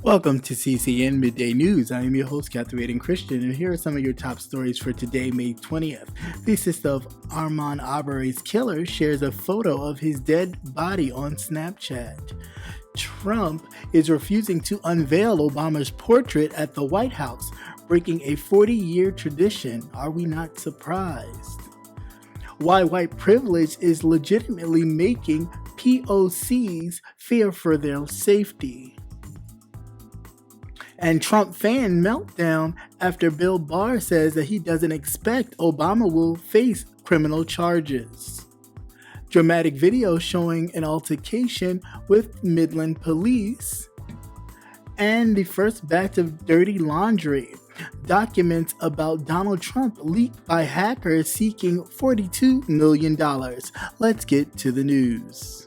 Welcome to CCN Midday News. I am your host, Captivating Christian, and here are some of your top stories for today, May 20th. The sister of Ahmaud Arbery's killer shares a photo of his dead body on Snapchat. Trump is refusing to unveil Obama's portrait at the White House, breaking a 40-year tradition. Are we not surprised? Why white privilege is legitimately making POCs fear for their safety. And Trump fan meltdown after Bill Barr says that he doesn't expect Obama will face criminal charges. Dramatic video showing an altercation with Midland Police. And the first batch of dirty laundry. Documents about Donald Trump leaked by hackers seeking $42 million. Let's get to the news.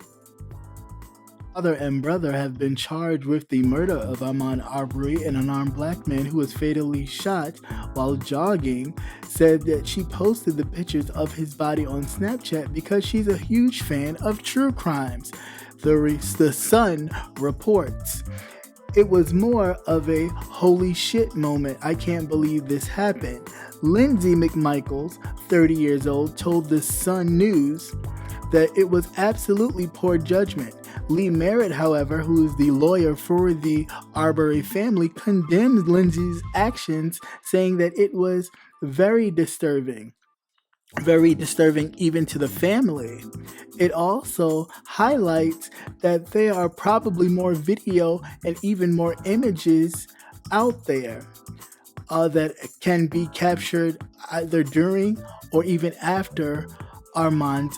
Father and brother have been charged with the murder of Ahmaud Arbery, an unarmed black man who was fatally shot while jogging. Said that she posted the pictures of his body on Snapchat because she's a huge fan of true crimes. The Sun reports. It was more of a holy shit moment. I can't believe this happened. Lindsey McMichaels, 30 years old, told the Sun News that it was absolutely poor judgment. Lee Merritt, however, who is the lawyer for the Arbery family, condemned Lindsey's actions, saying that it was very disturbing even to the family. It also highlights that there are probably more video and even more images out there that can be captured either during or even after Ahmaud's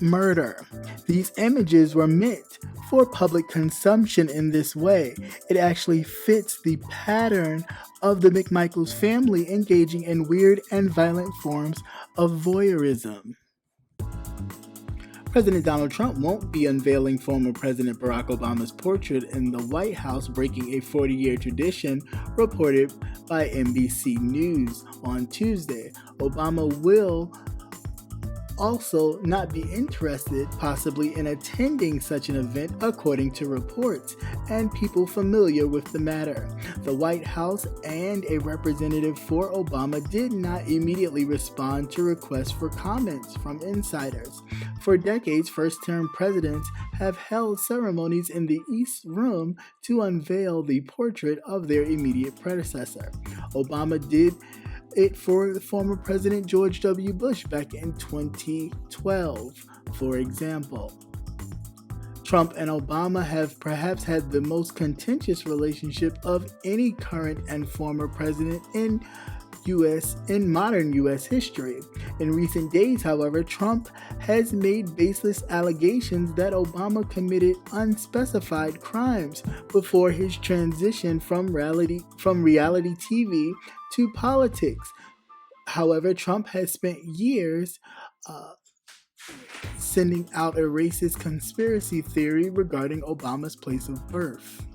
murder. These images were meant for public consumption in this way. It actually fits the pattern of the McMichaels family engaging in weird and violent forms of voyeurism. President Donald Trump won't be unveiling former President Barack Obama's portrait in the White House, breaking a 40-year tradition, reported by NBC News on Tuesday. Obama will also not be interested possibly in attending such an event, according to reports and people familiar with the matter. The White House and a representative for Obama did not immediately respond to requests for comments from insiders. For decades, first-term presidents have held ceremonies in the East Room to unveil the portrait of their immediate predecessor. Obama did it for the former President George W. Bush back in 2012, for example. Trump and Obama have perhaps had the most contentious relationship of any current and former president in modern U.S. history. In recent days, however, Trump has made baseless allegations that Obama committed unspecified crimes before his transition from reality TV to politics. However, Trump has spent years sending out a racist conspiracy theory regarding Obama's place of birth.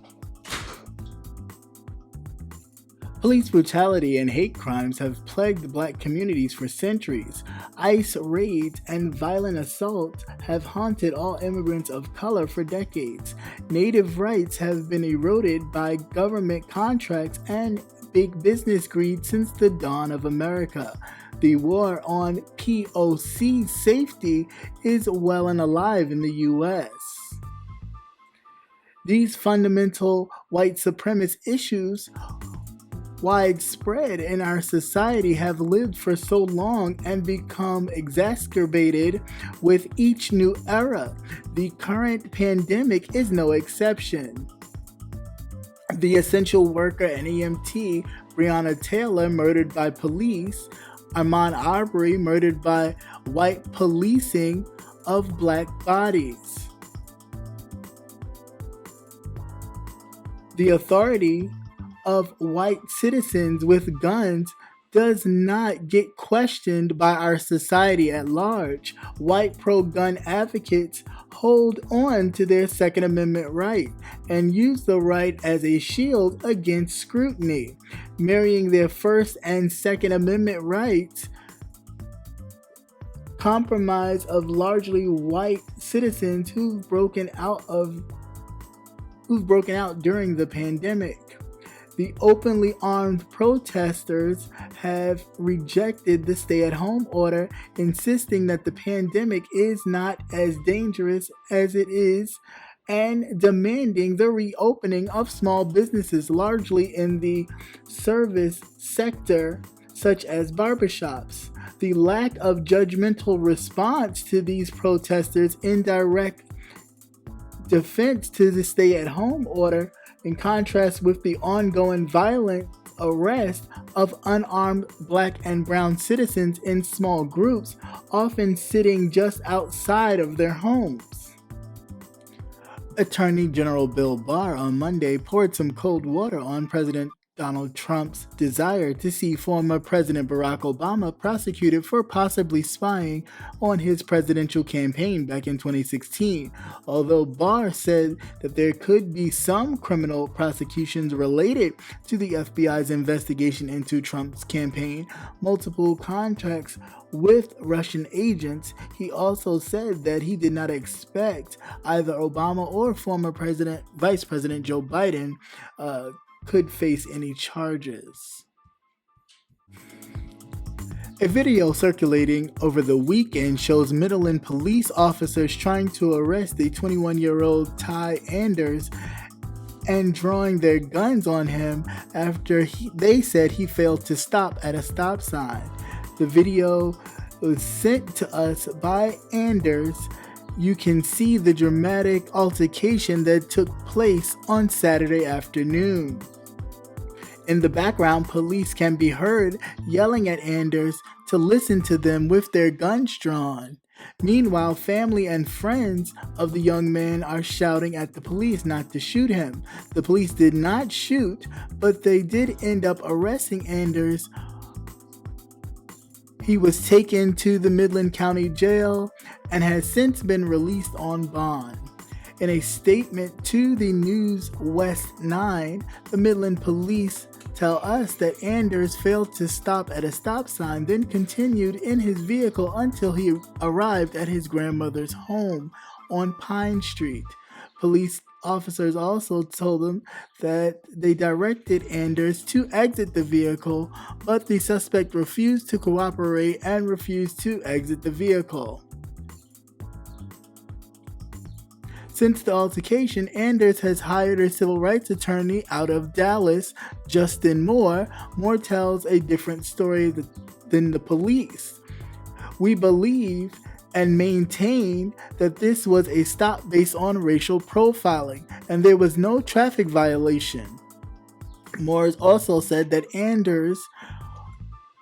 Police brutality and hate crimes have plagued black communities for centuries. ICE raids and violent assaults have haunted all immigrants of color for decades. Native rights have been eroded by government contracts and big business greed since the dawn of America. The war on POC safety is well and alive in the U.S. These fundamental white supremacist issues, widespread in our society, have lived for so long and become exacerbated with each new era. The current pandemic is no exception. The essential worker and EMT Breonna Taylor murdered by police, Ahmaud Arbery murdered by white policing of black bodies. The authority of white citizens with guns does not get questioned by our society at large. White pro-gun advocates hold on to their Second Amendment right and use the right as a shield against scrutiny, marrying their First and Second Amendment rights compromise of largely white citizens who've broken out of who've broken out during the pandemic. The openly armed protesters have rejected the stay-at-home order, insisting that the pandemic is not as dangerous as it is, and demanding the reopening of small businesses, largely in the service sector, such as barbershops. The lack of judgmental response to these protesters in direct defense to the stay-at-home order, in contrast with the ongoing violent arrest of unarmed Black and brown citizens in small groups, often sitting just outside of their homes. Attorney General Bill Barr on Monday poured some cold water on President Donald Trump's desire to see former President Barack Obama prosecuted for possibly spying on his presidential campaign back in 2016. Although Barr said that there could be some criminal prosecutions related to the FBI's investigation into Trump's campaign, multiple contacts with Russian agents, he also said that he did not expect either Obama or former Vice President Joe Biden could face any charges. A video circulating over the weekend shows Midland Police officers trying to arrest a 21-year-old Ty Anders and drawing their guns on him after they said he failed to stop at a stop sign. The video was sent to us by Anders. You can see the dramatic altercation that took place on Saturday afternoon. In the background, police can be heard yelling at Anders to listen to them with their guns drawn. Meanwhile, family and friends of the young man are shouting at the police not to shoot him. The police did not shoot, but they did end up arresting Anders. He was taken to the Midland County Jail and has since been released on bond. In a statement to the News West 9, the Midland Police tell us that Anders failed to stop at a stop sign, then continued in his vehicle until he arrived at his grandmother's home on Pine Street. Police officers also told them that they directed Anders to exit the vehicle, but the suspect refused to cooperate and refused to exit the vehicle. Since the altercation, Anders has hired a civil rights attorney out of Dallas, Justin Moore. Moore tells a different story than the police. We believe and maintain that this was a stop based on racial profiling, and there was no traffic violation. Moore also said that Anders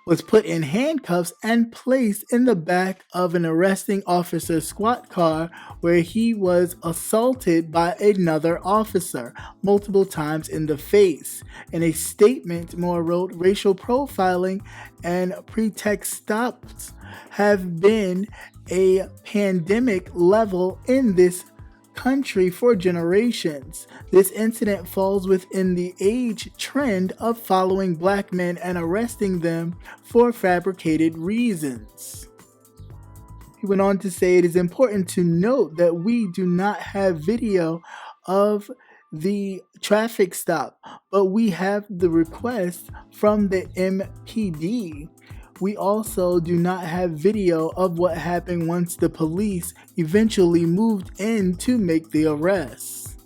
was put in handcuffs and placed in the back of an arresting officer's squad car, where he was assaulted by another officer multiple times in the face. In a statement, Moore wrote, "Racial profiling and pretext stops have been a pandemic level in this country for generations. This incident falls within the age trend of following Black men and arresting them for fabricated reasons." He went on to say, "It is important to note that we do not have video of the traffic stop, but we have the request from the MPD. We also do not have video of what happened once the police eventually moved in to make the arrest."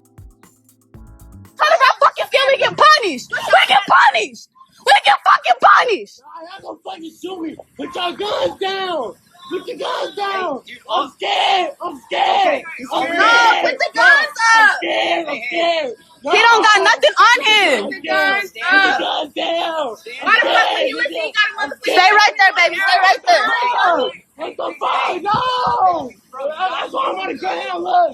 How does I fucking feel we get punished? We get punished! We get fucking punished! Y'all gonna fucking shoot me! Put your guns down! Put your guns down! I'm scared! I'm scared! I'm scared! No, put the guns up! I'm scared! I'm scared! No. He don't got nothing on him! Put the guns down! Put the guns down! Why the fuck when you listen, you gotta motherfucker. Stay right there, baby. Stay right there. No! Ain't the fight! No! That's why I'm on the ground! Look!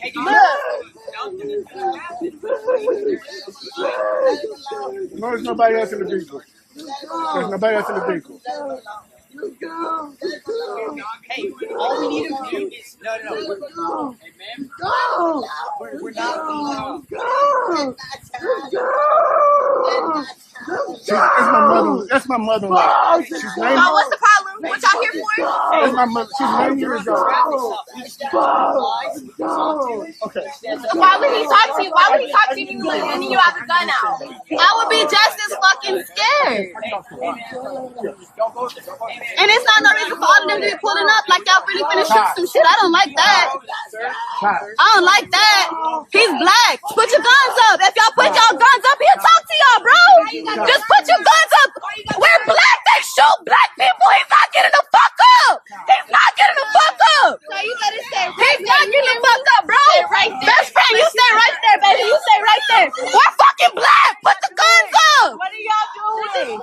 No, there's nobody else in the vehicle. There's nobody else in the vehicle. Let's go! Hey, all we need to do is no. Hey, man, Go! we're not. Go! That's my mother. That's my mother-in-law. She's named. So what's the problem? What y'all here That's my mother. She's 9 years old. Okay. Why would he talk to you? Why would he talk to you and you have a gun out? I would be just as fucking scared. And it's not no reason for all of them to be pulling up like y'all really finna shoot some shit. I don't like that. I don't like that. He's black. Put your guns up. If y'all put y'all guns up, he'll talk to y'all, bro. Just put your guns up. We're black. They shoot black people. He's not getting the fuck up. He's not getting the fuck up. So you better stay right He's not there. getting the fuck up, bro. Right there. Best friend, you stay right there, baby. You stay right there. We're fucking black. Put the guns up. What are y'all doing?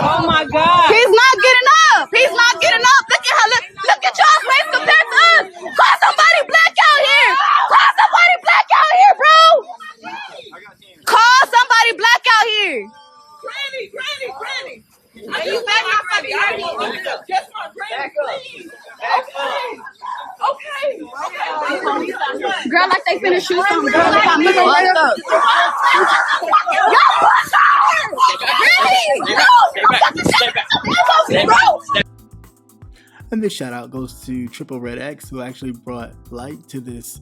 Oh my God. He's not getting up. He's not getting up. Look at her. Look at y'all's race compared to us. Call somebody black out here. Call somebody black out here, bro. Call somebody black out here. Granny. Are you back up, Granny? Just my granny, please. Okay. Girl, like they finna shoot something. Girl, like I'm fucked up. Y'all push her! Really? And this shout out goes to Triple Red X, who actually brought light to this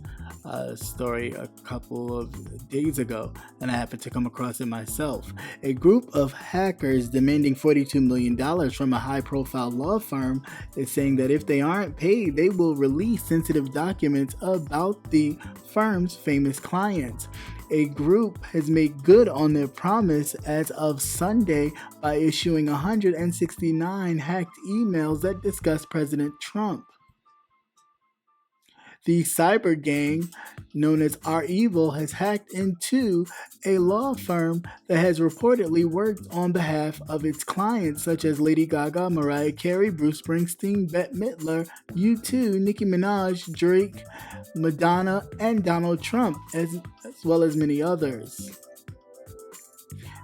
story a couple of days ago, and I happened to come across it myself. A group of hackers demanding $42 million from a high-profile law firm is saying that if they aren't paid, they will release sensitive documents about the firm's famous clients. A group has made good on their promise as of Sunday by issuing 169 hacked emails that discuss President Trump. The cyber gang, known as Our Evil, has hacked into a law firm that has reportedly worked on behalf of its clients such as Lady Gaga, Mariah Carey, Bruce Springsteen, Bette Midler, U2, Nicki Minaj, Drake, Madonna, and Donald Trump, as well as many others.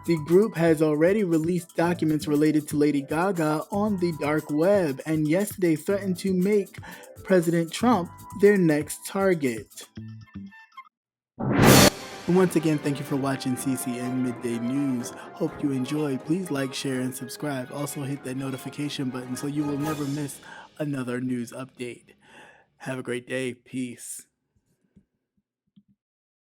The group has already released documents related to Lady Gaga on the dark web, and yesterday threatened to make President Trump their next target. Once again, thank you for watching CCN Midday News. Hope you enjoy. Please like, share, and subscribe. Also hit that notification button so you will never miss another news update. Have a great day. Peace.